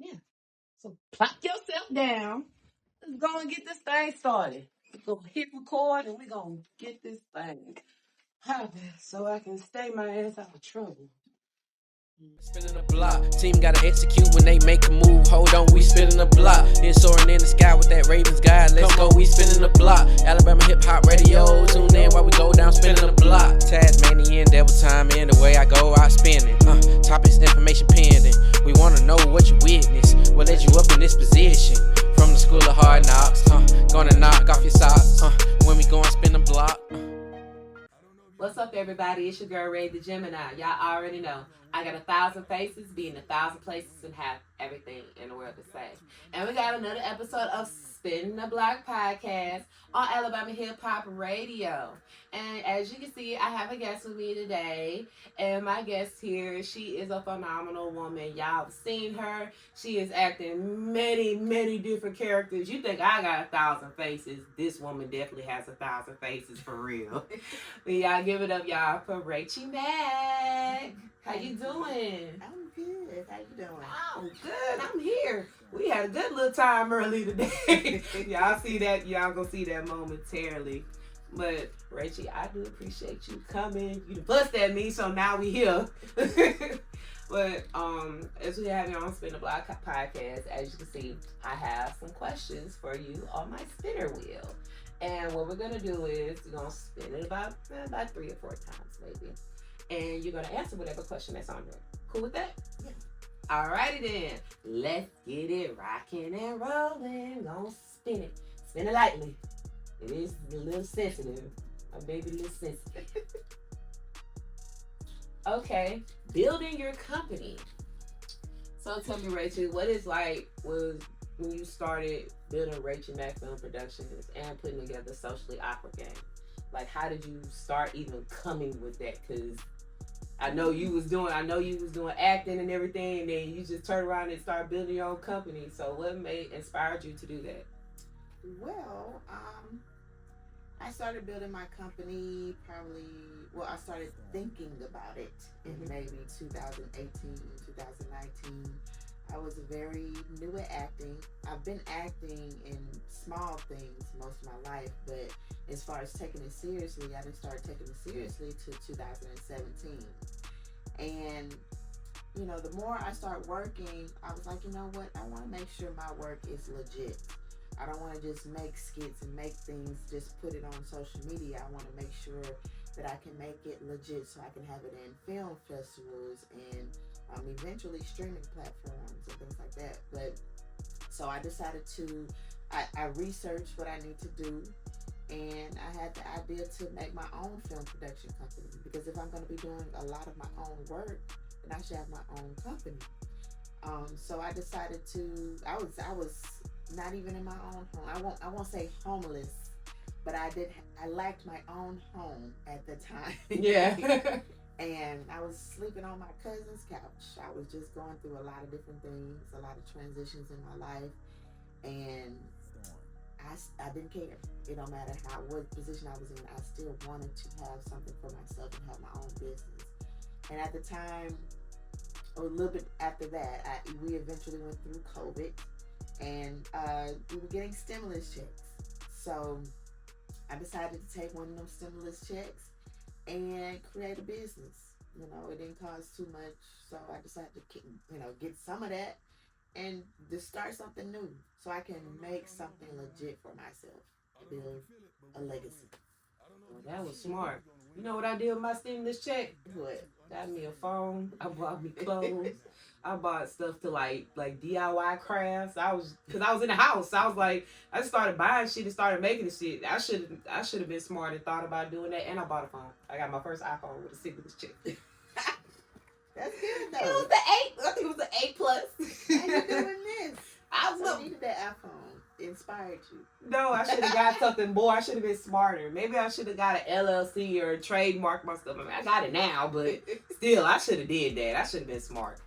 Yeah. So plop yourself down. Let's go and get this thing started. We're going to hit record and we're going to get this thing popping so I can stay my ass out of trouble. Spinning the block, team gotta execute when they make a move. Hold on, we spinning the block. It's soaring in the sky with that Ravens guy. Let's go, we spinning the block. Alabama hip hop radio. Tune in while we go down spinning the block. Tasmanian devil time in the way I go out spinning. Topics, information pending. We wanna know what you witness. What led you up in this position? From the school of hard knocks. Gonna knock off your socks. When we go and spin the block. What's up, everybody? It's your girl, Rave the Gemini. Y'all already know. I got 1,000 faces, be in 1,000 places, and have everything in the world to say. And we got another episode of Spin the Block podcast on Alabama Hip Hop Radio. And as you can see, I have a guest with me today. And my guest here, she is a phenomenal woman. Y'all have seen her. She is acting many, many different characters. You think I got 1,000 faces. This woman definitely has 1,000 faces for real. But y'all give it up, y'all, for Rachie Mack. How you doing? I'm good. How you doing? I'm good. I'm here. We had a good little time early today. Y'all see that? Y'all gonna see that momentarily. But Rachie, I do appreciate you coming. You bust at me, so now we here. But as we have you on Spin the Block podcast, as you can see, I have some questions for you on my spinner wheel. And what we're gonna do is we're gonna spin it about 3 or 4 times maybe. And you're gonna answer whatever question that's on there. Cool with that? Yeah. Alrighty then. Let's get it rocking and rolling. Gonna spin it. Spin it lightly. It is a little sensitive. My baby a little sensitive. Okay. Building your company. So tell me, Rachel, what is like was when you started building Rachie Mack Film Productions and putting together Socially Awkward Game? Like, how did you start even coming with that? Because I know you was doing acting and everything, and then you just turned around and started building your own company. So what inspired you to do that? Well, I started building my company I started thinking about it in maybe 2018, 2019. I was very new at acting. I've been acting in small things most of my life, but as far as taking it seriously, I didn't start taking it seriously till 2017. And, you know, the more I start working, I was like, you know what? I want to make sure my work is legit. I don't want to just make skits and make things, just put it on social media. I want to make sure that I can make it legit so I can have it in film festivals and eventually streaming platforms and things like that. But so I decided I researched what I need to do, and I had the idea to make my own film production company, because if I'm going to be doing a lot of my own work, then I should have my own company. So I decided I was not even in my own home. I won't say homeless, but I lacked my own home at the time. Yeah. And I was sleeping on my cousin's couch. I was just going through a lot of different things, a lot of transitions in my life. And I didn't care. It don't matter what position I was in. I still wanted to have something for myself and have my own business. And at the time, a little bit after that, we eventually went through COVID. And we were getting stimulus checks. So I decided to take one of them stimulus checks and create a business. You know, it didn't cost too much, so I decided to, get some of that and just start something new, so I can make something legit for myself, build a legacy. Well, that was smart. You know what I did with my stimulus check? What? Got me a phone. I bought me clothes. I bought stuff to like DIY crafts. Cause I was in the house. I was like, I just started buying shit and started making the shit. I should have been smart and thought about doing that. And I bought a phone. I got my first iPhone with a stimulus check. That's good though. It was the 8. I think it was the 8 Plus. How you doing this? I needed that iPhone. It inspired you. No, I should have got something more. I should have been smarter. Maybe I should have got an LLC or trademark my stuff. I mean, I got it now, but still, I should have did that. I should have been smart.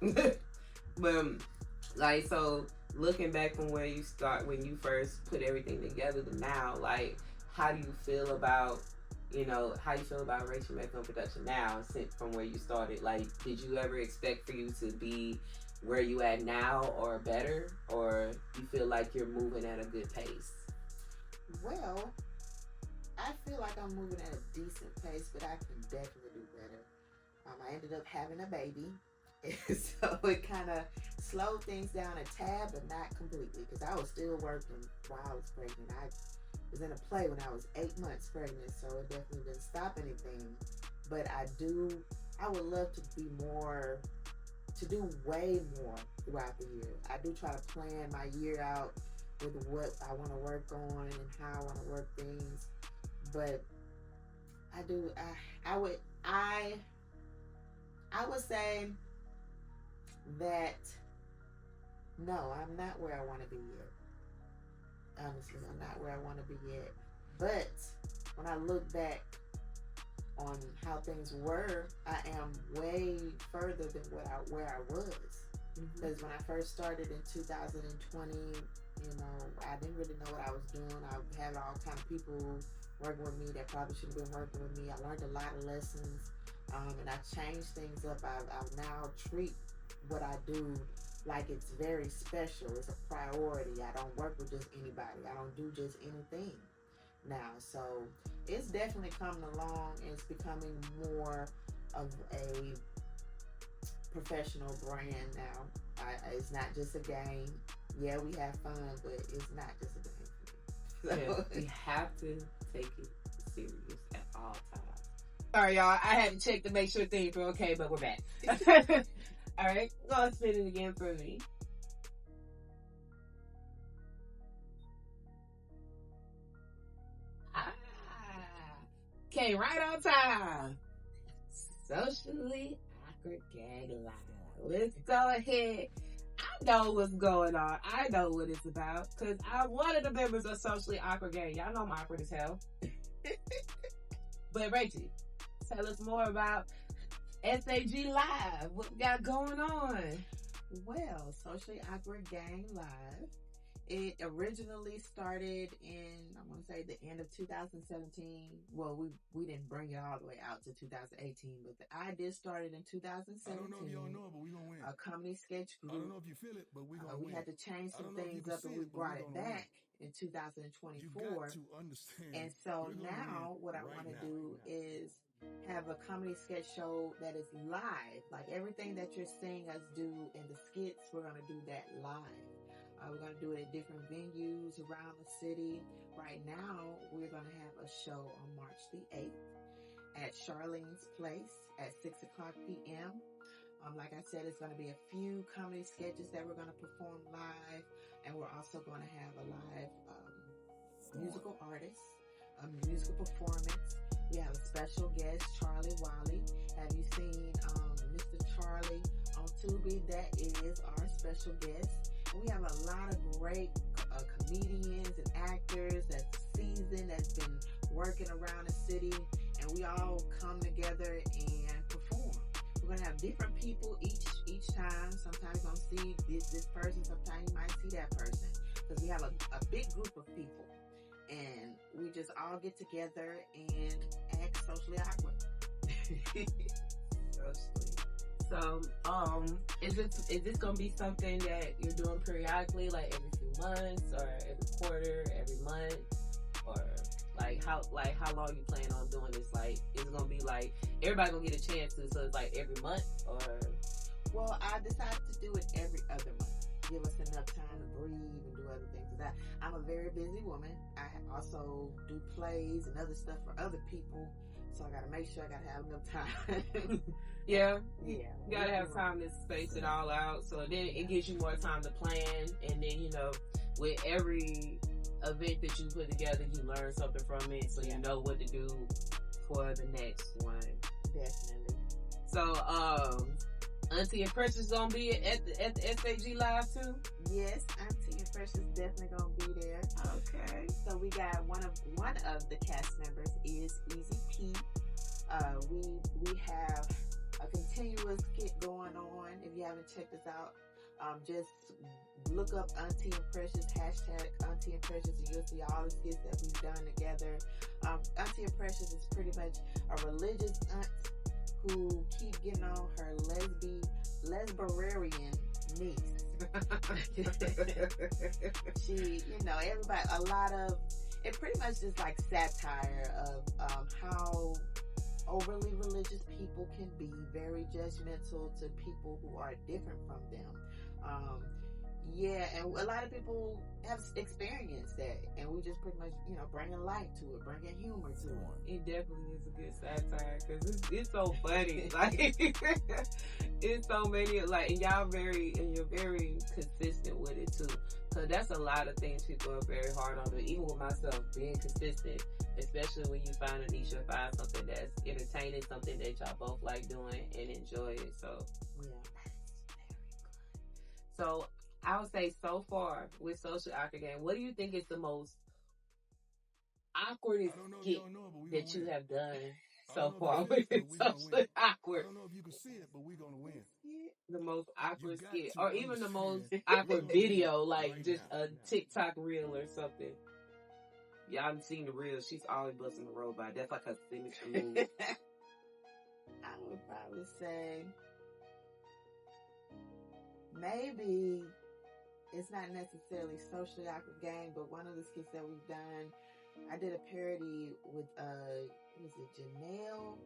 But like, so looking back from where you when you first put everything together to now, like, how do you feel about Rachie Mack Film Production now, from where you started? Like, did you ever expect for you to be where you at now or better, or you feel like you're moving at a good pace? Well, I feel like I'm moving at a decent pace, but I can definitely do better. I ended up having a baby, so it kind of slowed things down a tad, but not completely, because I was still working while I was pregnant. I was in a play when I was 8 months pregnant, so it definitely didn't stop anything. But I would love to do way more throughout the year. I do try to plan my year out with what I want to work on and how I want to work things. But I would say that no, I'm not where I want to be yet. Honestly, I'm not where I want to be yet. But when I look back on how things were, I am way further than where I was. Because when I first started in 2020, I didn't really know what I was doing. I had all kind of people working with me that probably should have been working with me. I learned a lot of lessons, and I changed things up. I now treat what I do like it's very special. It's a priority. I don't work with just anybody. I don't do just anything now. So it's definitely coming along, and it's becoming more of a professional brand now. It's not just a game. Yeah, we have fun, but it's not just a game for me. So, yeah, we have to take it serious at all times. Sorry, y'all. I had to check to make sure things were okay, but we're back. All right, go ahead and spin it again for me. Came right on time. Socially awkward gag live. Let's go ahead. I know what's going on. I know what it's about, because I'm one of the members of Socially Awkward Gang. Y'all know I'm awkward as hell. But Rachie, tell us more about SAG Live. What we got going on? Well, Socially Awkward Gang Live. It originally started in, I want to say, the end of 2017. Well, we didn't bring it all the way out to 2018, but the idea started in 2017. I don't know if y'all know it, but we gonna win. A comedy sketch group. I don't know if you feel it, but we gonna win. We had to change some things up, and we brought it back in 2024. You got to understand. And so now, what I want to do is have a comedy sketch show that is live. Like everything that you're seeing us do in the skits, we're gonna do that live. We're going to do it at different venues around the city. Right now, we're going to have a show on March the 8th at Charlene's Place at 6 o'clock p.m. Like I said, it's going to be a few comedy sketches that we're going to perform live. And we're also going to have a live musical artist, a musical performance. We have a special guest, Charlie Wally. Have you seen Mr. Charlie on Tubi? That is our special guest. We have a lot of great comedians and actors that's seasoned, that's been working around the city, and we all come together and perform. We're going to have different people each time. Sometimes you're going to see this person, sometimes you might see that person, because we have a big group of people, and we just all get together and act socially awkward. Socially. So, is this gonna be something that you're doing periodically, like every few months, or every quarter, every month, or like how long you plan on doing this? Like, is it gonna be like everybody gonna get a chance to? So it's like every month, or? Well, I decided to do it every other month. Give us enough time to breathe and do other things. Because I'm a very busy woman. I also do plays and other stuff for other people. So I gotta make sure I gotta have enough time. Yeah. You gotta have time to space it all out. So then it gives you more time to plan. And then, with every event that you put together, you learn something from it. So you know what to do for the next one. Definitely. So, Auntie and Precious gonna be at the SAG Live too? Yes, Auntie and Precious definitely gonna be there. Okay. So we got one of the cast members is Easy P. We have a continuous skit going on. If you haven't checked us out, just look up Auntie and Precious, hashtag Auntie and Precious, and you'll see all the skits that we've done together. Auntie and Precious is pretty much a religious aunt who keep getting on her lesbian niece. She, everybody, a lot of, it pretty much is like satire of how overly religious people can be, very judgmental to people who are different from them. And a lot of people have experienced that, and we just pretty much, bringing light to it, bringing humor to it. It definitely is a good satire because it's so funny. Like, it's so many, like, and you're very consistent with it too. So that's a lot of things people are very hard on doing, even with myself, being consistent, especially when you find a niche or find something that's entertaining, something that y'all both like doing and enjoy it. So, Yeah. So I would say so far with Social Awkward Game, what do you think is the most awkwardest skit that you have done so far with Social Awkward? I don't know if you can see it, but we're gonna win. The most awkward skit, or even the most awkward video, like just a TikTok reel or something. Y'all haven't seen the reel. She's always busting the robot. That's like her signature move. I would probably say maybe it's not necessarily Socially Awkward Game, but one of the skits that we've done, I did a parody with was it Janelle?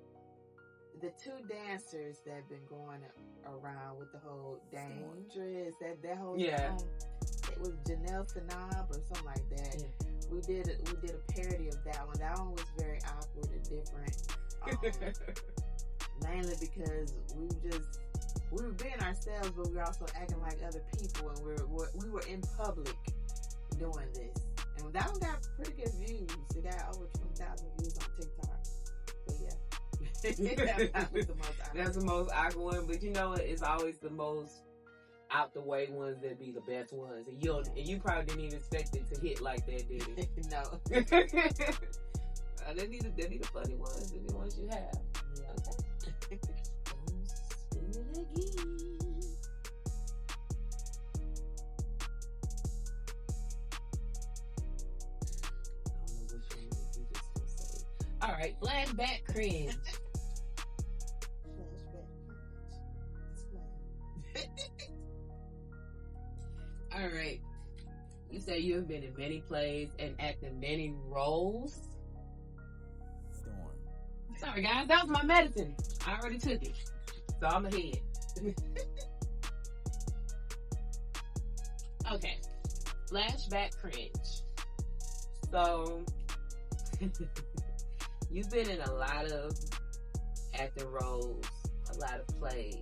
The two dancers that have been going around with the whole dangerous, that whole song. It was Janelle Sanab or something like that. Yeah. We did a parody of that one. That one was very awkward and different. Mainly because we were being ourselves, but we were also acting like other people, and we were in public doing this. And that one got pretty good views. It got over 20,000 views on TikTok. But yeah. That's the most awkward one, but it's always the most out the way ones that be the best ones, and you probably didn't even expect it to hit like that, did it? No. They need the funny ones, the ones you have. Yeah. Okay. Don't spin it again. I don't know which one you just gonna say. All right, flashback cringe. All right. You say you have been in many plays and acted many roles. Storm. Sorry, guys. That was my medicine. I already took it. So I'm ahead. Okay. Flashback cringe. So, you've been in a lot of acting roles, a lot of plays.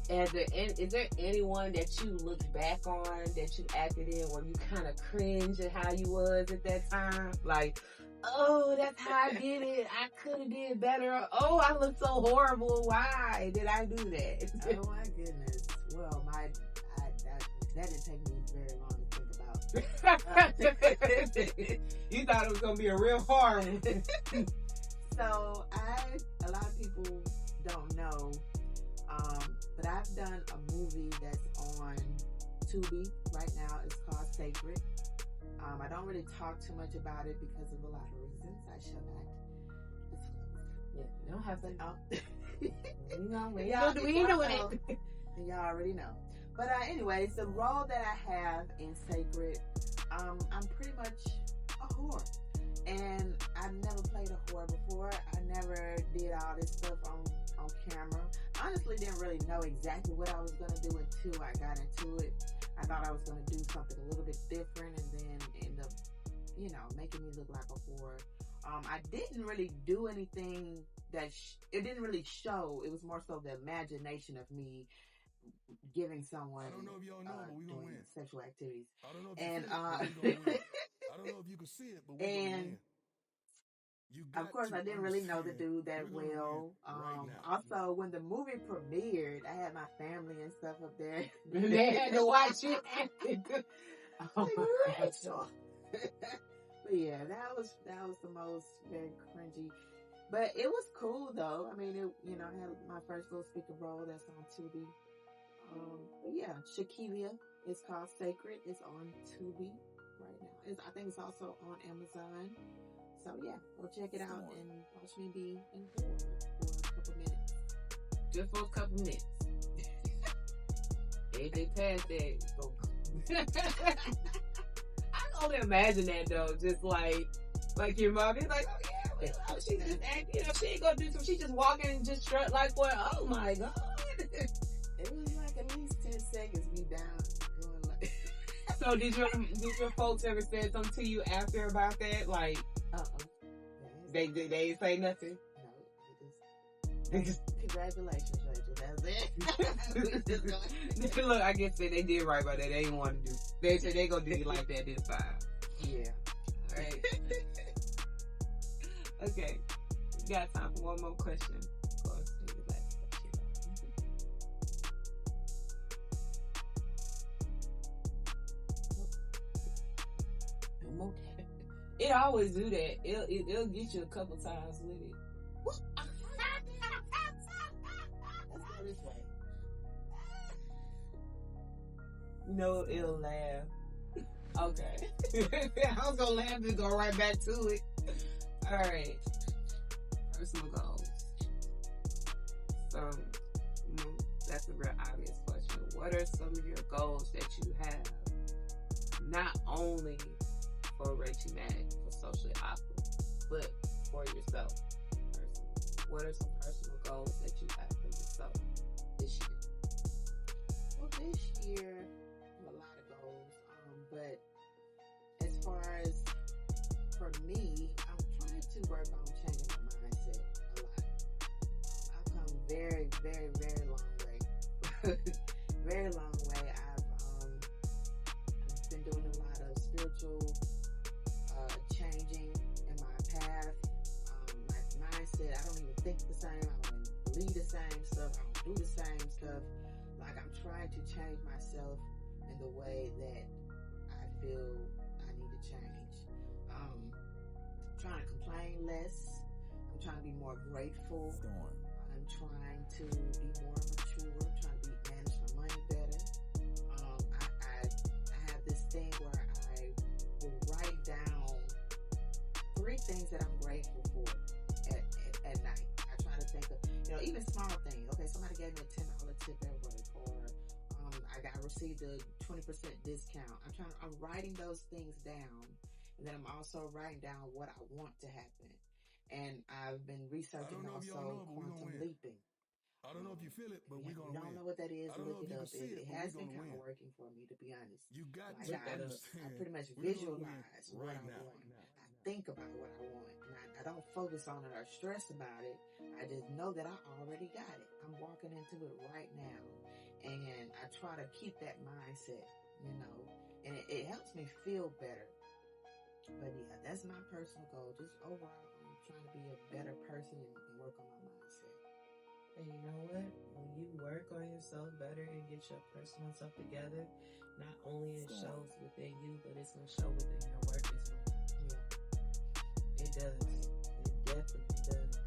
Is there anyone that you look back on that you acted in where you kind of cringe at how you was at that time? Like, oh, that's how I did it. I could have did better. Oh, I look so horrible. Why did I do that? Oh my goodness. Well, that didn't take me very long to think about. You thought it was gonna be a real hard one. So a lot of people don't know. But I've done a movie that's on Tubi right now. It's called Sacred. I don't really talk too much about it because of a lot of reasons. I shall not disclose. Yeah, you don't have to. Y'all already know. But anyways, the role that I have in Sacred, I'm pretty much a whore. And I've never played a whore before. I never did all this stuff on camera. Honestly, didn't really know exactly what I was going to do until I got into it. I thought I was going to do something a little bit different, and then end up, making me look like a whore. I didn't really do anything that it didn't really show. It was more so the imagination of me giving someone I don't know if y'all know, but we gonna win. Sexual activities. I don't know if And you see it, but we gonna win. I don't know if you can see it, but we gonna win. Of course, I didn't really know the dude that well. Also, when the movie premiered, I had my family and stuff up there. They had to watch it. Rachel. But yeah, that was the most very cringy. But it was cool though. I mean, I had my first little speaking role that's on Tubi. But yeah, Shaquilla is called Sacred. It's on Tubi right now. I think it's also on Amazon. So yeah, go check it out and watch me be in for a couple minutes. Just for a couple minutes. If they pass that, go. I can only imagine that though. Just like your mom is like, oh yeah, well, she just act, she ain't gonna do something. She just walking and just strut like what? Oh my god. It was like at least 10 seconds me down going like. So did your folks ever say something to you after about that? Like, they ain't say nothing. No, congratulations, Rachel. That's it. Look, I guess they did right by that. They didn't want to do. They said they gonna do you like that this time. Yeah. All right. Okay. We got time for one more question. Of course, maybe last question. I'm okay. It always do that. It'll get you a couple times with it. Let's go this way. No, it'll laugh. Okay. I was gonna laugh and go right back to it. Alright. Personal goals. So, that's a real obvious question. What are some of your goals that you have? Not only for Rachie Mack, for Socially Awkward, but for yourself personally. What are some personal goals that you have for yourself this year? Well, this year, I have a lot of goals. But as far as for me, I'm trying to work on changing my mindset a lot. I've come very, very, very long way. Very long way. I've been doing a lot of spiritual changing in my path. My mindset, I don't even think the same. I don't even believe the same stuff. I don't do the same stuff. Like, I'm trying to change myself in the way that I feel I need to change. I'm trying to complain less. I'm trying to be more grateful. I'm trying to be more mature. I'm trying to manage my money better. I have this thing where I will write down 3 things that I'm grateful for at night. I try to think of, even small things. Okay, somebody gave me a $10 tip at work, or I received a 20% discount. I'm writing those things down, and then I'm also writing down what I want to happen. And I've been researching also quantum leaping. I don't know if you feel it, but we're going to win. If you don't know what that is, look it up. It has been kind of win. working for me, to be honest. You got like to I understand. pretty much visualize what I want. I think about what I want. And I don't focus on it or stress about it. I just know that I already got it. I'm walking into it right now. And I try to keep that mindset, and it helps me feel better. But yeah, that's my personal goal. Just overall, I'm trying to be a better person and work on my mindset. And you know what? When you work on yourself better and get your personal stuff together, not only it shows within you, but it's going to show within your work as well. Yeah. It does. It definitely does.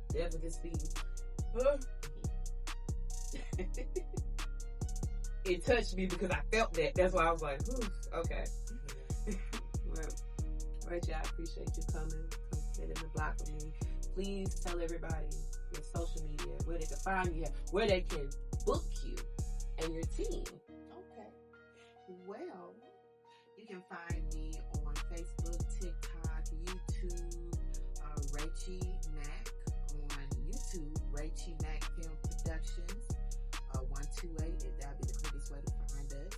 Definitely speed. It touched me because I felt that. That's why I was like, okay. Well, Rachie, I appreciate you coming. Come sit in the block with me. Please tell everybody your social media, where they can find you, where they can book you and your team. Okay. Well, you can find me on Facebook, TikTok, YouTube, Rachie Mack. On YouTube, Rachie Mack Film Productions. 128, that'll be the quickest way to find us.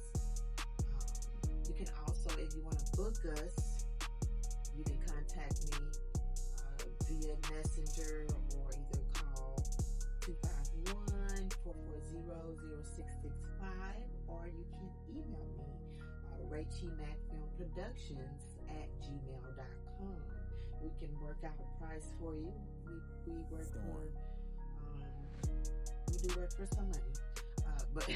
You can also, if you want to book us, you can contact me via Messenger or either call 251-440-0665, or you can email me, Rachie Mack Film Productions @gmail.com. We can work out a price for you. We work for, we do work for some money. But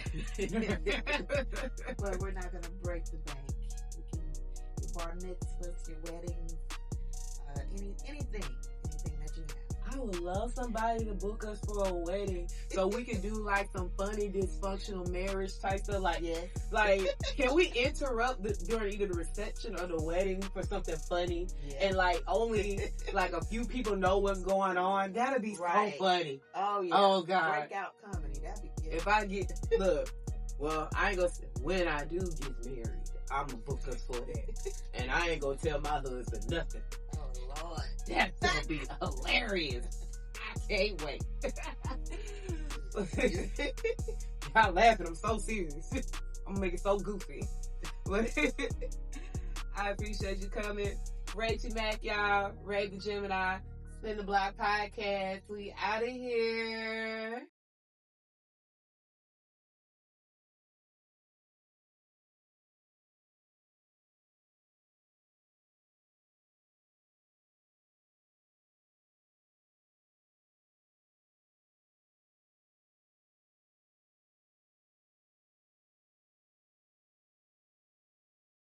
but we're not gonna break the bank. We can your bar mitzvahs, your weddings, anything that you have. I would love somebody to book us for a wedding so we can do like some funny dysfunctional marriage type stuff. Like, like, can we interrupt during either the reception or the wedding for something funny? And like only like a few people know what's going on. That'd be so funny. Oh yeah. Oh God. Breakout comedy. That'd be If I get, look, well, I ain't gonna say, when I do get married, I'm gonna book us for that. And I ain't gonna tell my husband nothing. Oh, Lord. That's gonna be hilarious. I can't wait. Y'all laughing, I'm so serious. I'm gonna make it so goofy. But I appreciate you coming. Rachie Mack, y'all. Rave the Gemini. Spin the Block Podcast. We out of here.